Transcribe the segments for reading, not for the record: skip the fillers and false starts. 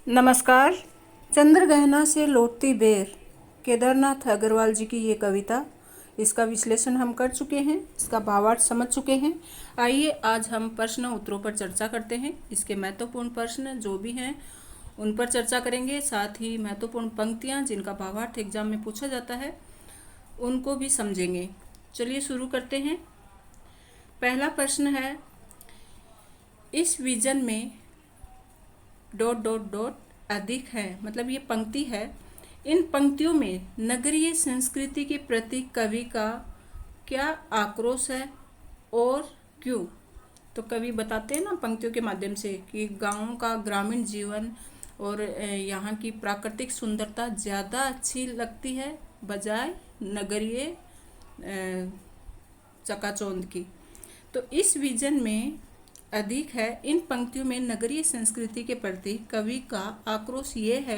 नमस्कार। चंद्रगहना से लौटती बेर, केदारनाथ अग्रवाल जी की ये कविता। इसका विश्लेषण हम कर चुके हैं, इसका भावार्थ समझ चुके हैं। आइए आज हम प्रश्न उत्तरों पर चर्चा करते हैं। इसके महत्वपूर्ण प्रश्न जो भी हैं उन पर चर्चा करेंगे, साथ ही महत्वपूर्ण पंक्तियां जिनका भावार्थ एग्जाम में पूछा जाता है उनको भी समझेंगे। चलिए शुरू करते हैं। पहला प्रश्न है, इस विजन में ... अधिक है, मतलब ये पंक्ति है। इन पंक्तियों में नगरीय संस्कृति के प्रति कवि का क्या आक्रोश है और क्यों? तो कवि बताते हैं ना पंक्तियों के माध्यम से कि गाँव का ग्रामीण जीवन और यहाँ की प्राकृतिक सुंदरता ज़्यादा अच्छी लगती है बजाय नगरीय चकाचौंध की। तो इस विजन में अधिक है, इन पंक्तियों में नगरीय संस्कृति के प्रति कवि का आक्रोश ये है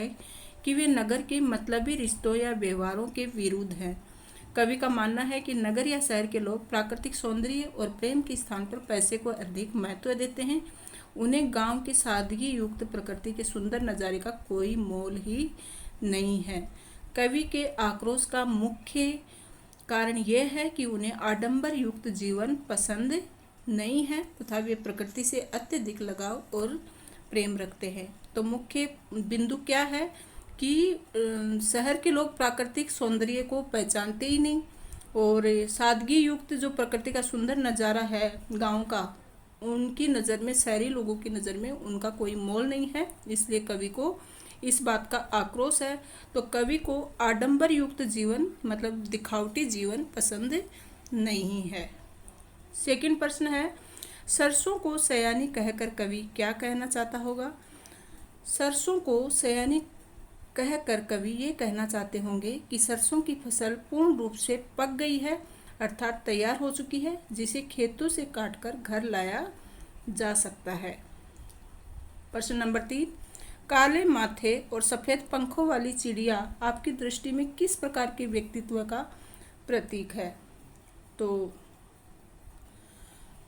कि वे नगर के मतलबी रिश्तों या व्यवहारों के विरुद्ध हैं। कवि का मानना है कि नगर या शहर के लोग प्राकृतिक सौंदर्य और प्रेम के स्थान पर पैसे को अधिक महत्व देते हैं। उन्हें गांव की सादगी युक्त प्रकृति के सुंदर नज़ारे का कोई मोल ही नहीं है। कवि के आक्रोश का मुख्य कारण यह है कि उन्हें आडंबर युक्त जीवन पसंद नहीं है तथा वे प्रकृति से अत्यधिक लगाव और प्रेम रखते हैं। तो मुख्य बिंदु क्या है कि शहर के लोग प्राकृतिक सौंदर्य को पहचानते ही नहीं और सादगी युक्त जो प्रकृति का सुंदर नज़ारा है गांव का, उनकी नज़र में, शहरी लोगों की नज़र में उनका कोई मोल नहीं है। इसलिए कवि को इस बात का आक्रोश है। तो कवि को आडंबर युक्त जीवन मतलब दिखावटी जीवन पसंद नहीं है। सेकंड प्रश्न है, सरसों को सयानी कहकर कवि क्या कहना चाहता होगा? सरसों को सयानी कहकर कवि ये कहना चाहते होंगे कि सरसों की फसल पूर्ण रूप से पक गई है, अर्थात तैयार हो चुकी है, जिसे खेतों से काटकर घर लाया जा सकता है। प्रश्न नंबर 3, काले माथे और सफ़ेद पंखों वाली चिड़िया आपकी दृष्टि में किस प्रकार के व्यक्तित्व का प्रतीक है? तो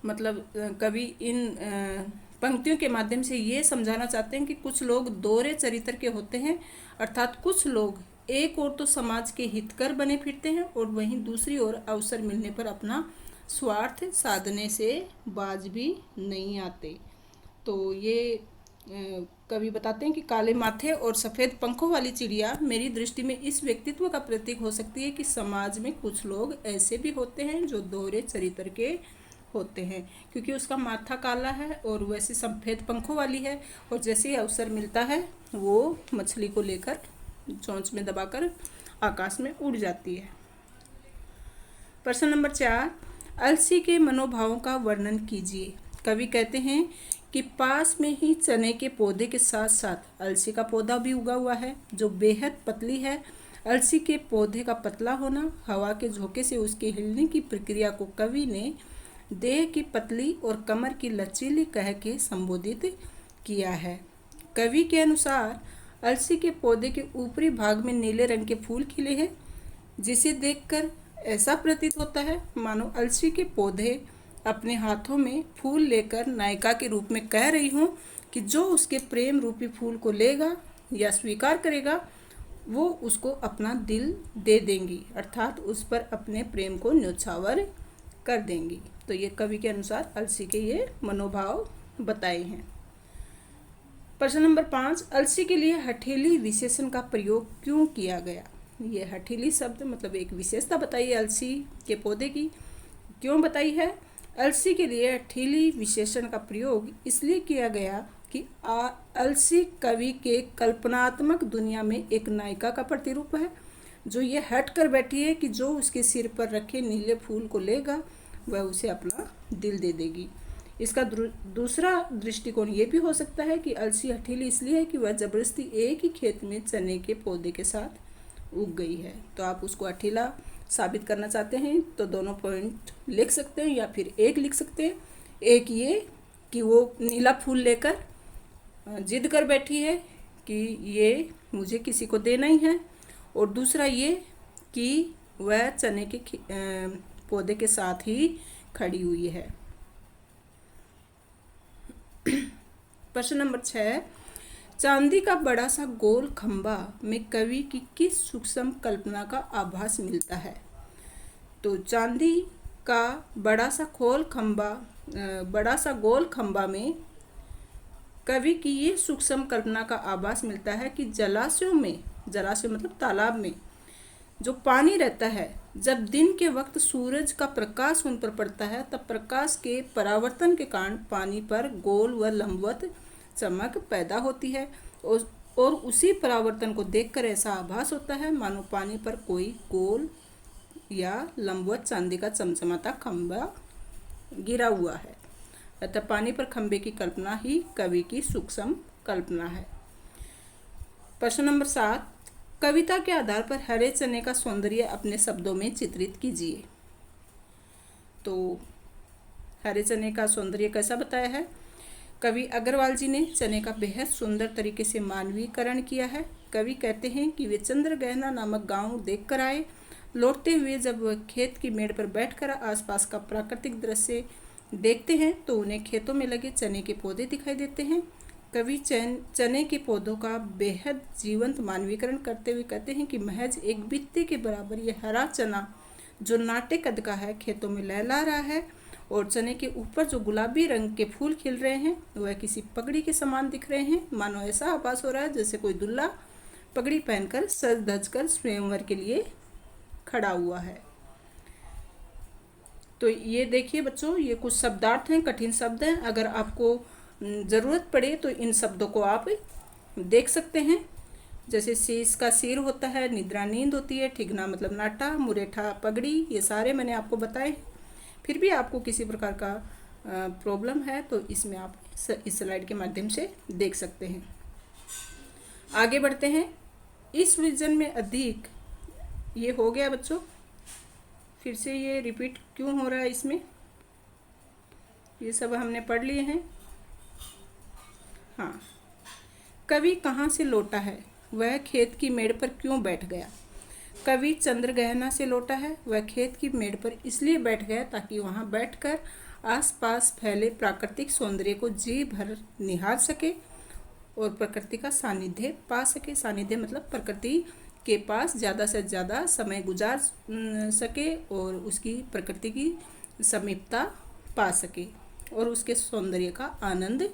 मतलब कवि इन पंक्तियों के माध्यम से ये समझाना चाहते हैं कि कुछ लोग दोहरे चरित्र के होते हैं, अर्थात कुछ लोग एक ओर तो समाज के हितकर बने फिरते हैं और वहीं दूसरी ओर अवसर मिलने पर अपना स्वार्थ साधने से बाज भी नहीं आते। तो ये कवि बताते हैं कि काले माथे और सफ़ेद पंखों वाली चिड़िया मेरी दृष्टि में इस व्यक्तित्व का प्रतीक हो सकती है कि समाज में कुछ लोग ऐसे भी होते हैं जो दोहरे चरित्र के होते हैं, क्योंकि उसका माथा काला है और वैसे सफ़ेद पंखों वाली है और जैसे ही अवसर मिलता है वो मछली को लेकर चोंच में दबाकर आकाश में उड़ जाती है। प्रश्न नंबर 4, अलसी के मनोभावों का वर्णन कीजिए। कवि कहते हैं कि पास में ही चने के पौधे के साथ साथ अलसी का पौधा भी उगा हुआ है जो बेहद पतली है। अलसी के पौधे का पतला होना, हवा के झोंके से उसके हिलने की प्रक्रिया को कवि ने देह की पतली और कमर की लचीली कह के संबोधित किया है। कवि के अनुसार अलसी के पौधे के ऊपरी भाग में नीले रंग के फूल खिले हैं, जिसे देखकर ऐसा प्रतीत होता है मानो अलसी के पौधे अपने हाथों में फूल लेकर नायिका के रूप में कह रही हूँ कि जो उसके प्रेम रूपी फूल को लेगा या स्वीकार करेगा वो उसको अपना दिल दे देंगी, अर्थात उस पर अपने प्रेम को न्योछावर कर देंगी। तो ये कवि के अनुसार अलसी के ये मनोभाव बताए हैं। प्रश्न नंबर 5, अलसी के लिए हठीली विशेषण का प्रयोग क्यों किया गया? ये हठीली शब्द मतलब एक विशेषता बताइए अलसी के पौधे की, क्यों बताई है? अलसी के लिए हठीली विशेषण का प्रयोग इसलिए किया गया कि अलसी कवि के कल्पनात्मक दुनिया में एक नायिका का प्रतिरूप है जो ये हट कर बैठी है कि जो उसके सिर पर रखे नीले फूल को लेगा वह उसे अपना दिल दे देगी। इसका दूसरा दृष्टिकोण ये भी हो सकता है कि अलसी हठीली इसलिए है कि वह जबरदस्ती एक ही खेत में चने के पौधे के साथ उग गई है। तो आप उसको हठीला साबित करना चाहते हैं तो दोनों पॉइंट लिख सकते हैं या फिर एक लिख सकते हैं। एक ये कि वो नीला फूल लेकर जिद कर बैठी है कि ये मुझे किसी को देना ही है, और दूसरा ये कि वह चने के पौधे के साथ ही खड़ी हुई है। प्रश्न नंबर 6, चांदी का बड़ा सा गोल खंबा में कवि की किस सूक्ष्म कल्पना का आभास मिलता है? तो चांदी का बड़ा सा गोल खंबा में कवि की ये सूक्ष्म कल्पना का आभास मिलता है कि जलाशय मतलब तालाब में जो पानी रहता है, जब दिन के वक्त सूरज का प्रकाश उन पर पड़ता है तब प्रकाश के परावर्तन के कारण पानी पर गोल व लंबवत चमक पैदा होती है और उसी परावर्तन को देखकर ऐसा आभास होता है मानो पानी पर कोई गोल या लंबवत चांदी का चमचमाता खंबा गिरा हुआ है। अतः पानी पर खंबे की कल्पना ही कवि की सूक्ष्म कल्पना है। प्रश्न नंबर 7, कविता के आधार पर हरे चने का सौंदर्य अपने शब्दों में चित्रित कीजिए। तो हरे चने का सौंदर्य कैसा बताया है? कवि अग्रवाल जी ने चने का बेहद सुंदर तरीके से मानवीकरण किया है। कवि कहते हैं कि वे चंद्रगहना नामक गांव देखकर आए। लौटते हुए जब वह खेत की मेड़ पर बैठकर आसपास का प्राकृतिक दृश्य देखते हैं तो उन्हें खेतों में लगे चने के पौधे दिखाई देते हैं। कवि चने के पौधों का बेहद जीवंत मानवीकरण करते हुए कहते हैं कि महज एक बित्ते के बराबर यह हरा चना जो नाटे कद का है खेतों में लहला रहा है और चने के ऊपर जो गुलाबी रंग के फूल खिल रहे हैं वह किसी पगड़ी के समान दिख रहे हैं। मानो ऐसा आभास हो रहा है जैसे कोई दूल्हा पगड़ी पहनकर सज धज कर स्वयंवर के लिए खड़ा हुआ है। तो ये देखिए बच्चों, ये कुछ शब्दार्थ हैं, कठिन शब्द हैं। अगर आपको ज़रूरत पड़े तो इन शब्दों को आप देख सकते हैं। जैसे शीश का सिर होता है, निद्रा नींद होती है, ठिगना मतलब नाटा, मुरेठा पगड़ी, ये सारे मैंने आपको बताए। फिर भी आपको किसी प्रकार का प्रॉब्लम है तो इसमें आप इस स्लाइड के माध्यम से देख सकते हैं। आगे बढ़ते हैं। इस विजन में अधिक, ये हो गया बच्चों, फिर से ये रिपीट क्यों हो रहा है इसमें? ये सब हमने पढ़ लिए हैं। हाँ, कवि कहाँ से लौटा है? वह खेत की मेड़ पर क्यों बैठ गया? कवि चंद्रगहना से लौटा है। वह खेत की मेड़ पर इसलिए बैठ गया ताकि वहाँ बैठकर आसपास फैले प्राकृतिक सौंदर्य को जी भर निहार सके और प्रकृति का सानिध्य पा सके। सानिध्य मतलब प्रकृति के पास ज़्यादा से ज़्यादा समय गुजार सके और उसकी प्रकृति की समीपता पा सके और उसके सौंदर्य का आनंद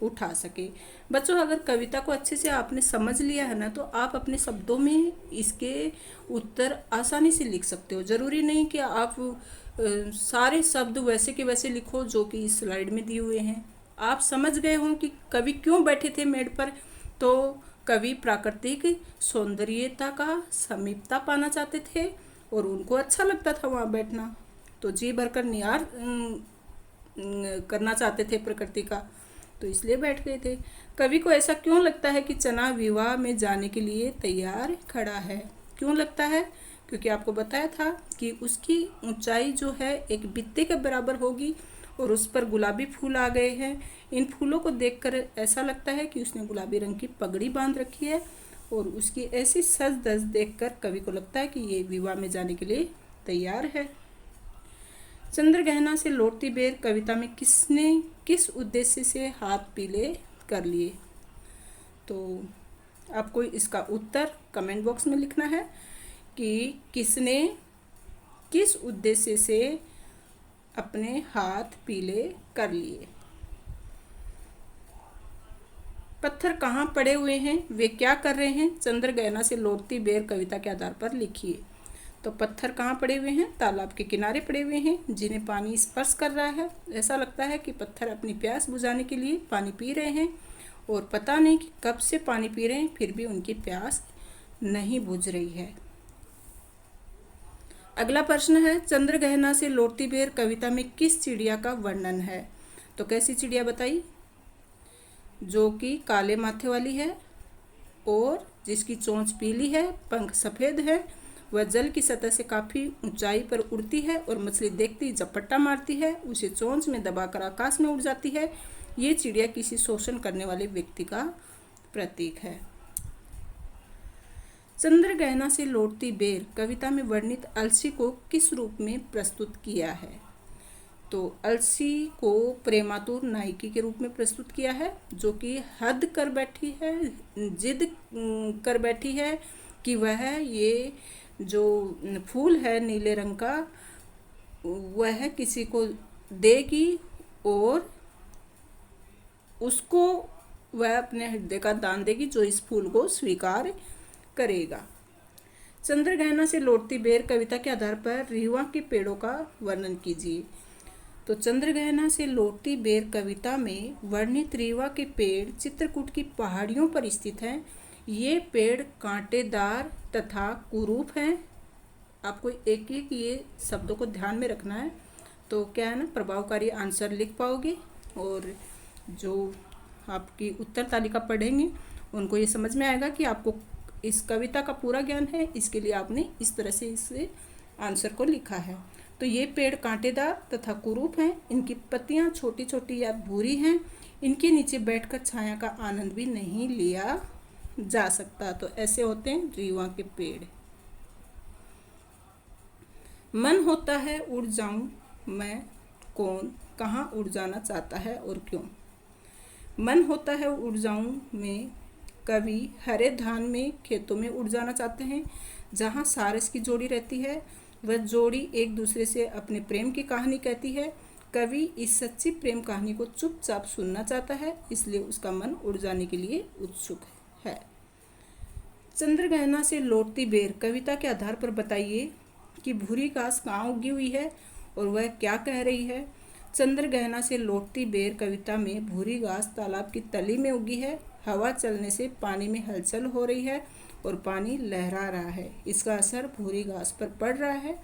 उठा सके। बच्चों, अगर कविता को अच्छे से आपने समझ लिया है ना तो आप अपने शब्दों में इसके उत्तर आसानी से लिख सकते हो। ज़रूरी नहीं कि आप सारे शब्द वैसे के वैसे लिखो जो कि इस स्लाइड में दिए हुए हैं। आप समझ गए हो कि कवि क्यों बैठे थे मेड़ पर। तो कवि प्राकृतिक सौंदर्यता का समीपता पाना चाहते थे और उनको अच्छा लगता था वहाँ बैठना, तो जी भरकर निहार करना चाहते थे प्रकृति का, तो इसलिए बैठ गए थे। कवि को ऐसा क्यों लगता है कि चना विवाह में जाने के लिए तैयार खड़ा है? क्यों लगता है? क्योंकि आपको बताया था कि उसकी ऊंचाई जो है एक बित्ते के बराबर होगी और उस पर गुलाबी फूल आ गए हैं। इन फूलों को देखकर ऐसा लगता है कि उसने गुलाबी रंग की पगड़ी बांध रखी है और उसकी ऐसी सज धज देखकर कवि को लगता है कि ये विवाह में जाने के लिए तैयार है। चंद्रगहना से लौटती बेर कविता में किसने किस उद्देश्य से हाथ पीले कर लिए? तो आपको इसका उत्तर कमेंट बॉक्स में लिखना है कि किसने किस उद्देश्य से अपने हाथ पीले कर लिए। पत्थर कहाँ पड़े हुए हैं, वे क्या कर रहे हैं? चंद्रगहना से लौटती बेर कविता के आधार पर लिखिए। तो पत्थर कहाँ पड़े हुए हैं? तालाब के किनारे पड़े हुए हैं जिन्हें पानी स्पर्श कर रहा है। ऐसा लगता है कि पत्थर अपनी प्यास बुझाने के लिए पानी पी रहे हैं और पता नहीं कि कब से पानी पी रहे हैं, फिर भी उनकी प्यास नहीं बुझ रही है। अगला प्रश्न है, चंद्रगहना से लौटती बेर कविता में किस चिड़िया का वर्णन है? तो कैसी चिड़िया बताई? जो कि काले माथे वाली है और जिसकी चोंच पीली है, पंख सफ़ेद है, वह जल की सतह से काफ़ी ऊंचाई पर उड़ती है और मछली देखती ही झपट्टा मारती है, उसे चोंच में दबाकर आकाश में उड़ जाती है। ये चिड़िया किसी शोषण करने वाले व्यक्ति का प्रतीक है। चंद्रगहना से लौटती बेर कविता में वर्णित अलसी को किस रूप में प्रस्तुत किया है? तो अलसी को प्रेमातुर नायिकी के रूप में प्रस्तुत किया है, जो कि हद कर बैठी है, जिद कर बैठी है कि वह ये जो फूल है नीले रंग का वह किसी को देगी और उसको वह अपने हृदय का दान देगी जो इस फूल को स्वीकार करेगा। चंद्रग्रहण से लौटती बेर कविता के आधार पर रीवा के पेड़ों का वर्णन कीजिए। तो चंद्रग्रहण से लौटती बेर कविता में वर्णित रीवा के पेड़ चित्रकूट की पहाड़ियों पर स्थित हैं। ये पेड़ कांटेदार तथा कुरूप हैं। आपको एक एक ये शब्दों को ध्यान में रखना है, तो क्या है ना, प्रभावकारी आंसर लिख पाओगे और जो आपकी उत्तर तालिका पढ़ेंगे उनको ये समझ में आएगा कि आपको इस कविता का पूरा ज्ञान है। इसके लिए आपने इस तरह से इस आंसर को लिखा है। तो ये पेड़ कांटेदार तथा कुरूप हैं। इनकी पत्तियां छोटी छोटी या भूरी हैं। इनके नीचे बैठकर छाया का आनंद भी नहीं लिया जा सकता। तो ऐसे होते हैं रीवा के पेड़। मन होता है उड़ जाऊं मैं, कौन कहाँ उड़ जाना चाहता है और क्यों। मन होता है उड़ जाऊं मैं, कवि हरे धान में खेतों में उड़ जाना चाहते हैं जहाँ सारस की जोड़ी रहती है। वह जोड़ी एक दूसरे से अपने प्रेम की कहानी कहती है। कवि इस सच्ची प्रेम कहानी को चुपचाप सुनना चाहता है, इसलिए उसका मन उड़ जाने के लिए उत्सुक है। चंद्रग्रहण से लौटती बेर कविता के आधार पर बताइए कि भूरी घास कहाँ उगी हुई है और वह क्या कह रही है। चंद्रग्रहण से लौटती बेर कविता में भूरी घास तालाब की तली में उगी है। हवा चलने से पानी में हलचल हो रही है और पानी लहरा रहा है। इसका असर भूरी घास पर पड़ रहा है,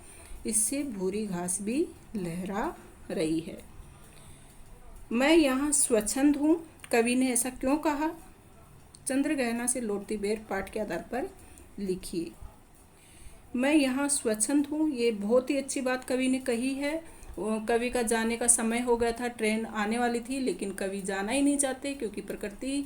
इससे भूरी घास भी लहरा रही है। मैं यहाँ स्वच्छंद हूँ, कवि ने ऐसा क्यों कहा। चंद्रग्रहण से लौटती बेर पाठ के आधार पर लिखिए। मैं यहाँ स्वच्छंद हूँ, ये बहुत ही अच्छी बात कवि ने कही है। कवि का जाने का समय हो गया था, ट्रेन आने वाली थी, लेकिन कवि जाना ही नहीं चाहते क्योंकि प्रकृति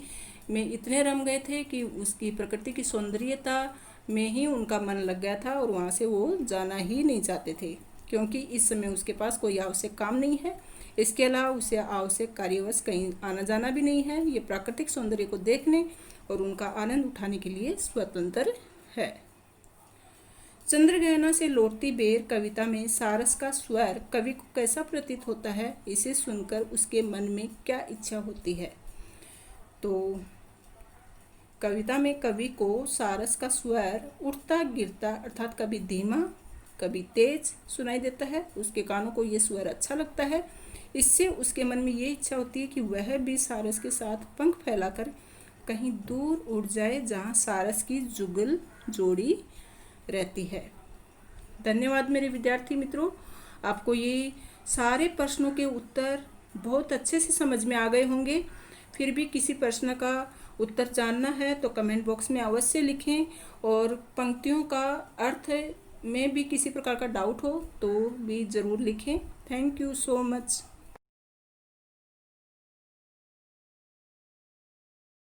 में इतने रम गए थे कि उसकी प्रकृति की सौंदर्यता में ही उनका मन लग गया था और वहाँ से वो जाना ही नहीं चाहते थे, क्योंकि इस समय उसके पास कोई आवश्यक काम नहीं है। इसके अलावा उसे आवश्यक कार्यवश कहीं आना जाना भी नहीं है। ये प्राकृतिक सौंदर्य को देखने और उनका आनंद उठाने के लिए स्वतंत्र है। चंद्रग्रहण से लौटती बेर कविता में सारस का स्वर कवि को कैसा प्रतीत होता है, इसे सुनकर उसके मन में क्या इच्छा होती है। तो कविता में कवि को सारस का स्वर उठता गिरता अर्थात कभी धीमा कभी तेज सुनाई देता है। उसके कानों को ये स्वर अच्छा लगता है। इससे उसके मन में ये इच्छा होती है कि वह भी सारस के साथ पंख फैलाकर कहीं दूर उड़ जाए जहाँ सारस की जुगल जोड़ी रहती है। धन्यवाद मेरे विद्यार्थी मित्रों, आपको ये सारे प्रश्नों के उत्तर बहुत अच्छे से समझ में आ गए होंगे। फिर भी किसी प्रश्न का उत्तर जानना है तो कमेंट बॉक्स में अवश्य लिखें, और पंक्तियों का अर्थ में भी किसी प्रकार का डाउट हो तो भी ज़रूर लिखें। Thank you so much.